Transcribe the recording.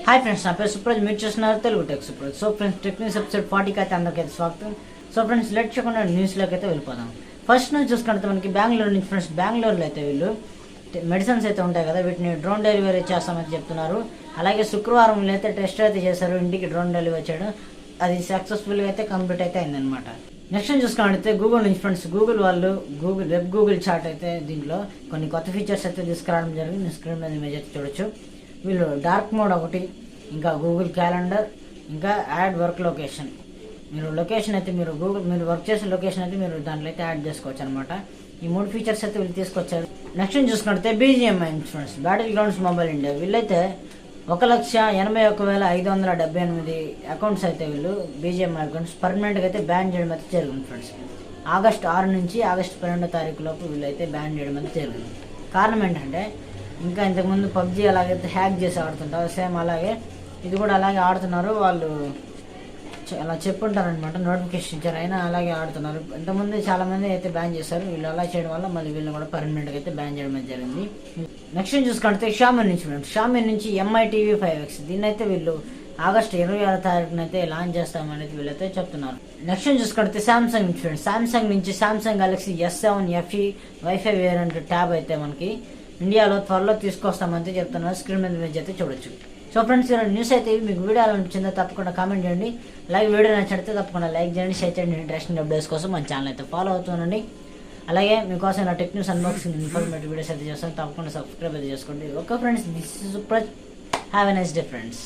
Hi friends, నా పేరు సుప్రజ్. మీరు చూస్తున్నారు Telugu tech Supraj. So friends, tech news episode 40కి అయితే అందరికైతే స్వాగతం. సో ఫ్రెండ్స్, లెట్ చేయకుండా న్యూస్లోకి అయితే వెళ్ళిపోదాం. ఫస్ట్ న్యూస్ చూసుకుంటే మనకి బెంగళూరు నుంచి ఫ్రెండ్స్, బెంగళూరులో అయితే వీళ్ళు మెడిసిన్స్ అయితే ఉంటాయి కదా, వీటిని డ్రోన్ డెలివరీ చేస్తామని చెప్తున్నారు. అలాగే శుక్రవారం అయితే టెస్ట్ అయితే చేశారు, ఇంటికి డ్రోన్ డెలివరీ చేయడం, అది సక్సెస్ఫుల్గా అయితే కంప్లీట్ అయితే అయిందనమాట. నెక్స్ట్ చూసుకున్నట్లయితే గూగుల్ నుంచి ఫ్రెండ్స్, గూగుల్ వాళ్ళు గూగుల్ చాట్ అయితే దీంట్లో కొన్ని కొత్త ఫీచర్స్ అయితే తీసుకురావడం జరిగింది. స్క్రీన్ మీద ఇమేజ్ అయితే చూడొచ్చు. వీళ్ళు డార్క్ మోడ్ ఒకటి, ఇంకా గూగుల్ క్యాలెండర్, ఇంకా యాడ్ వర్క్ లొకేషన్. మీరు లొకేషన్ అయితే మీరు వర్క్ చేసే లొకేషన్ అయితే మీరు దాంట్లో అయితే యాడ్ చేసుకోవచ్చు అనమాట. ఈ 3 ఫీచర్స్ అయితే వీళ్ళు తీసుకొచ్చారు. నెక్స్ట్ చూసుకుంటే BGMI friends, battle grounds mobile India, వీళ్ళైతే 1,81,578 అకౌంట్స్ అయితే వీళ్ళు బీజిఎంఐ అకౌంట్స్ పర్మనెంట్గా అయితే బ్యాన్ చేయడం అయితే జరిగింది ఫ్రెండ్స్. ఆగస్టు 6 నుంచి ఆగస్టు 12వ తారీఖు లోపు వీళ్ళైతే బ్యాన్ చేయడం అయితే జరిగింది. కారణం ఏంటంటే, ఇంకా ఇంతకుముందు పబ్జీ అలాగైతే హ్యాక్ చేసి ఆడుతుంటారు, సేమ్ అలాగే ఇది కూడా అలాగే ఆడుతున్నారు. వాళ్ళు అలా చెప్పుంటారనమాట, నోటిఫికేషన్ ఇచ్చారు, అయినా అలాగే ఆడుతున్నారు. ఇంతకుముందు చాలామంది అయితే బ్యాన్ చేశారు. వీళ్ళు అలా చేయడం వల్ల మళ్ళీ వీళ్ళని కూడా పర్మనెంట్గా అయితే బ్యాన్ చేయడం అయితే జరిగింది. నెక్స్ట్ చూసుకుంటే షామీ నుంచి MI TV 5X, దీన్ని అయితే వీళ్ళు ఆగస్టు 26వ తారీఖున అయితే లాంచ్ చేస్తామనేది వీళ్ళైతే చెప్తున్నారు. నెక్స్ట్ చూసుకుంటే సామ్సంగ్ నుంచి Samsung Galaxy S7 FE wifi variant tab అయితే మనకి ఇండియాలో త్వరలో తీసుకొస్తామంటే చెప్తున్నారు. స్క్రీన్ మీద ఇమేజ్ అయితే చూడొచ్చు. సో ఫ్రెండ్స్, ఇలా న్యూస్ అయితే మీకు వీడియో అనిపించిందో తప్పకుండా కామెంట్ చేయండి. అలాగే వీడియో నచ్చితే తప్పకుండా లైక్ చేయండి, షేర్ చేయండి. ఇంట్రెస్టింగ్ అప్డేట్స్ కోసం మన ఛానల్ అయితే ఫాలో అవుతుండండి. అలాగే మీకోసం ఇలా tech news unboxing informative videos అయితే చేస్తాను, తప్పకుండా సబ్స్క్రైబ్ అయితే చేసుకోండి. Okay friends, this is Supraj. Have a nice day friends.